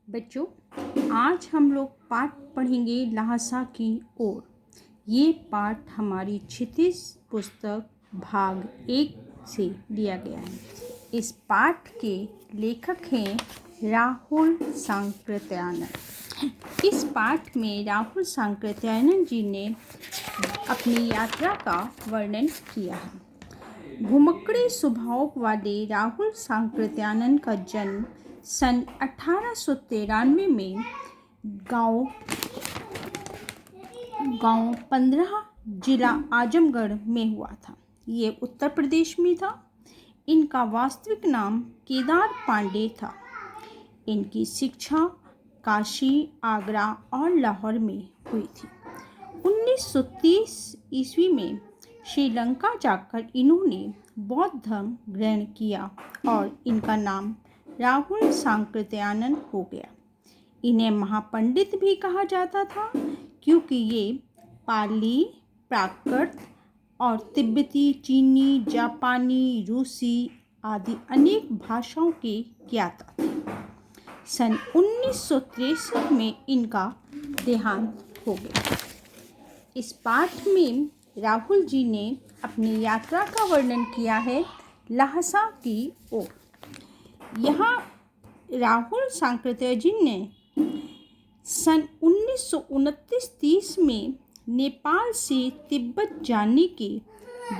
बच्चों, आज हम लोग पाठ पढ़ेंगे लहासा की ओर। ये पाठ हमारी क्षितिज पुस्तक भाग 1 से लिया गया है। इस पाठ के लेखक हैं राहुल सांकृत्यायन। इस पाठ में राहुल सांकृत्यायन जी ने अपनी यात्रा का वर्णन किया है। घुमक्कड़ी स्वभाव वाले राहुल सांकृत्यायन का जन्म सन 1893 में गांव 15 जिला आजमगढ़ में हुआ था। ये उत्तर प्रदेश में था। इनका वास्तविक नाम केदार पांडे था। इनकी शिक्षा काशी, आगरा और लाहौर में हुई थी। 1930 ईस्वी में श्रीलंका जाकर इन्होंने बौद्ध धर्म ग्रहण किया और इनका नाम राहुल सांकृत्यायन हो गया। इन्हें महापंडित भी कहा जाता था क्योंकि ये पाली, प्राकृत और तिब्बती, चीनी, जापानी, रूसी आदि अनेक भाषाओं के ज्ञाता थे। सन 1963 में इनका देहांत हो गया। इस पाठ में राहुल जी ने अपनी यात्रा का वर्णन किया है लहासा की ओर। यहाँ राहुल सांकृत्यायन जी ने सन 1929-30 में नेपाल से तिब्बत जाने के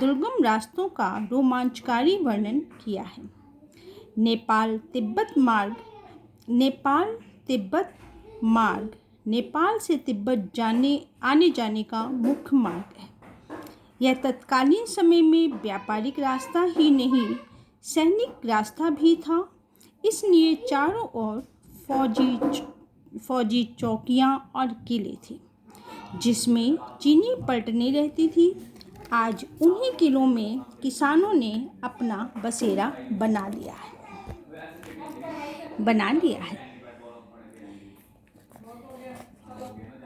दुर्गम रास्तों का रोमांचकारी वर्णन किया है। नेपाल तिब्बत मार्ग नेपाल से तिब्बत आने जाने का मुख्य मार्ग है। यह तत्कालीन समय में व्यापारिक रास्ता ही नहीं, सैनिक रास्ता भी था। इसलिए चारों ओर फौजी चौकियां और किले थे जिसमें चीनी पलटनें रहती थी। आज उन्हीं किलों में किसानों ने अपना बसेरा बना लिया है।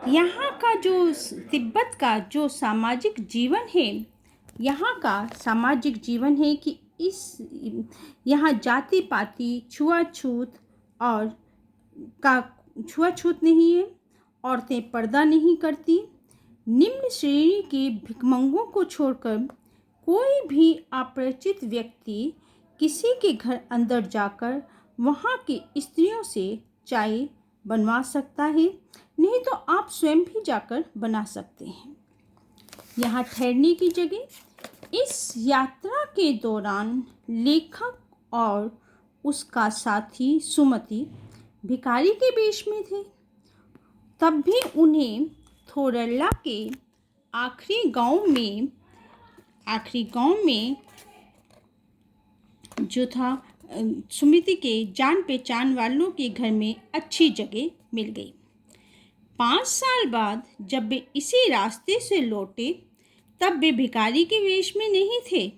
यहाँ का जो तिब्बत का जो सामाजिक जीवन है, यहाँ का सामाजिक जीवन है कि यहाँ जाति पाति छुआछूत नहीं है। औरतें पर्दा नहीं करती। निम्न श्रेणी के भिखमंगों को छोड़कर कोई भी अपरिचित व्यक्ति किसी के घर अंदर जाकर वहाँ की स्त्रियों से चाय बनवा सकता है, नहीं तो आप स्वयं भी जाकर बना सकते हैं। यहाँ ठहरने की जगह। इस यात्रा के दौरान लेखक और उसका साथी सुमति भिखारी के वेश में थे। तब भी उन्हें थोरल्ला के आखिरी गांव में जो था सुमति के जान पहचान वालों के घर में अच्छी जगह मिल गई। 5 साल बाद जब वे इसी रास्ते से लौटे तब वे भिखारी के वेश में नहीं थे,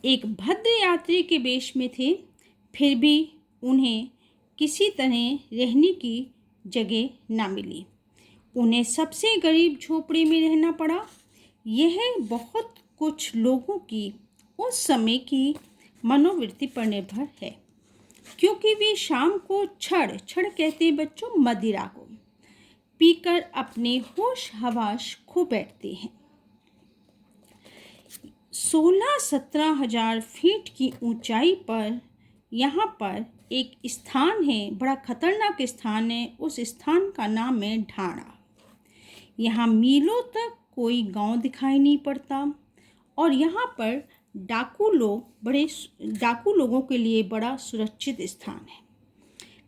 एक भद्र यात्री के वेश में थे। फिर भी उन्हें किसी तरह रहने की जगह ना मिली। उन्हें सबसे गरीब झोपड़ी में रहना पड़ा। यह बहुत कुछ लोगों की उस समय की मनोवृत्ति पर निर्भर है, क्योंकि वे शाम को छड़ कहते हैं बच्चों, मदिरा को पीकर अपने होश हवास खो बैठते हैं। 16-17 हजार फीट की ऊंचाई पर यहाँ पर एक स्थान है, बड़ा खतरनाक स्थान है। उस स्थान का नाम है ढाणा। यहाँ मीलों तक कोई गांव दिखाई नहीं पड़ता और यहाँ पर डाकू लोगों के लिए बड़ा सुरक्षित स्थान है।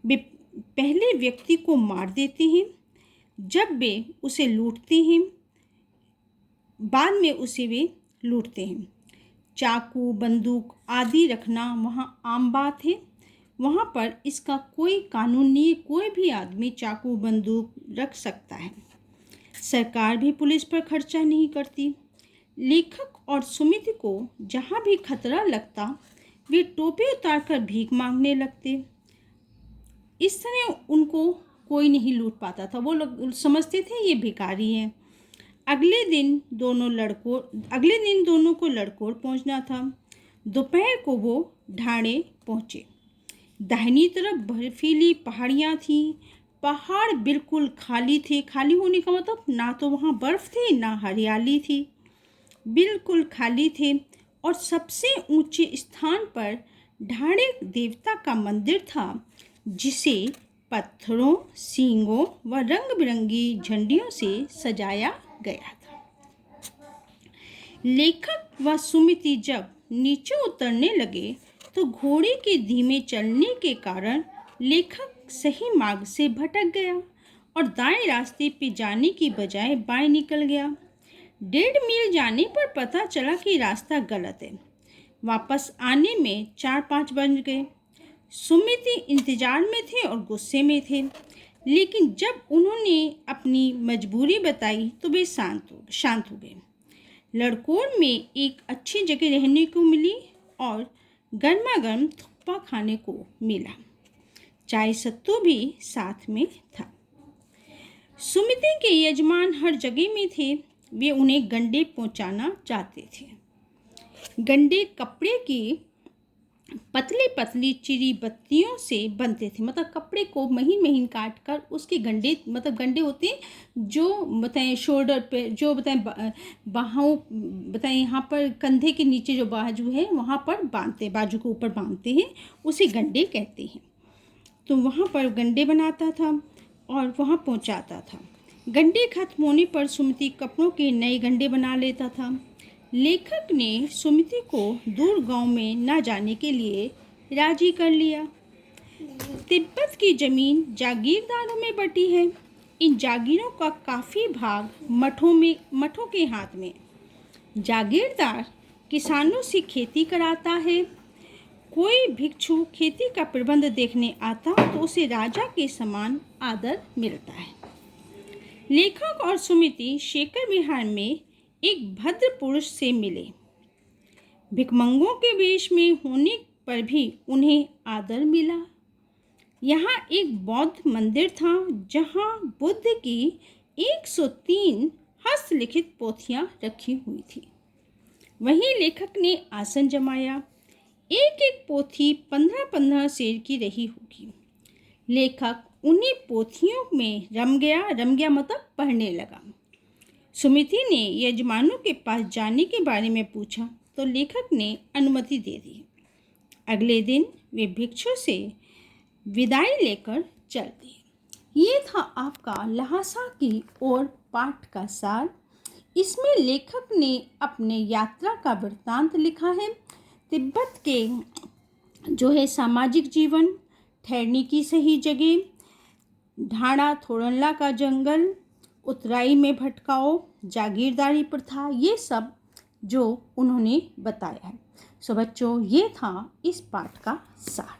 वे पहले व्यक्ति को मार देते हैं, जब वे उसे लूटते हैं, बाद में उसे वे लूटते हैं। चाकू, बंदूक आदि रखना वहाँ आम बात है। वहाँ पर इसका कोई कानून नहीं, कोई भी आदमी चाकू बंदूक रख सकता है। सरकार भी पुलिस पर खर्चा नहीं करती। लेखक और सुमिति को जहाँ भी खतरा लगता वे टोपी उतारकर भीख मांगने लगते। इस तरह उनको कोई नहीं लूट पाता था। वो लोग समझते थे ये भिखारी हैं। अगले दिन दोनों को लड़कोर पहुंचना था। दोपहर को वो ढाणे पहुँचे। दाहिनी तरफ बर्फीली पहाड़ियाँ थीं। पहाड़ बिल्कुल खाली थे। खाली होने का मतलब ना तो वहाँ बर्फ़ थी ना हरियाली थी, बिल्कुल खाली थे। और सबसे ऊंचे स्थान पर ढाढ़े देवता का मंदिर था, जिसे पत्थरों, सींगों व रंग बिरंगी झंडियों से सजाया गया था। लेखक व सुमिति जब नीचे उतरने लगे तो घोड़े के धीमे चलने के कारण लेखक सही मार्ग से भटक गया और दाएं रास्ते पे जाने की बजाय बाएं निकल गया। 1.5 मील जाने पर पता चला कि रास्ता गलत है। वापस आने में 4-5 बज गए। सुमिति इंतजार में थे और गुस्से में थे, लेकिन जब उन्होंने अपनी मजबूरी बताई तो वे शांत हो गए। लड़कोर में एक अच्छी जगह रहने को मिली और गर्मा गर्म थुप्पा खाने को मिला। चाय सत्तू भी साथ में था। सुमिति के यजमान हर जगह में थे। वे उन्हें गंडे पहुंचाना चाहते थे। गंडे कपड़े की पतली पतली चिरी बत्तियों से बनते थे। मतलब कपड़े को महीन महीन काट कर उसके गंडे, मतलब गंडे होते हैं जो बताएं शोल्डर पे, जो बताएं बाहों, बताएं यहाँ पर कंधे के नीचे जो बाजू है वहाँ पर बांधते, बाजू के ऊपर बांधते हैं, उसे गंडे कहते हैं। तो वहाँ पर गंडे बनाता था और वहाँ पहुँचाता था। गंडे खत्म होने पर सुमिति कपड़ों के नए गंडे बना लेता था। लेखक ने सुमिति को दूर गांव में न जाने के लिए राजी कर लिया। तिब्बत की जमीन जागीरदारों में बटी है। इन जागीरों का काफ़ी भाग मठों के हाथ में। जागीरदार किसानों से खेती कराता है। कोई भिक्षु खेती का प्रबंध देखने आता तो उसे राजा के समान आदर मिलता है। लेखक और सुमिति शेखर विहार में एक भद्र पुरुष से मिले। भिकमंगों के वेश में होने पर भी उन्हें आदर मिला। यहाँ एक बौद्ध मंदिर था, जहाँ बुद्ध की 103 हस्तलिखित पोथियाँ रखी हुई थी। वहीं लेखक ने आसन जमाया। एक एक पोथी 15-15 शेर की रही होगी। लेखक उन्हीं पोथियों में रम गया मतलब पढ़ने लगा। सुमिति ने यजमानों के पास जाने के बारे में पूछा तो लेखक ने अनुमति दे दी। अगले दिन वे भिक्षु से विदाई लेकर चल दिए। ये था आपका ल्हासा की ओर पाठ का सार। इसमें लेखक ने अपने यात्रा का वृत्तांत लिखा है। तिब्बत के जो है सामाजिक जीवन, ठहरने की सही जगह, ढाणा थोरनला का जंगल, उतराई में भटकाव, जागीरदारी प्रथा, ये सब जो उन्होंने बताया है। सो बच्चों, ये था इस पाठ का सार।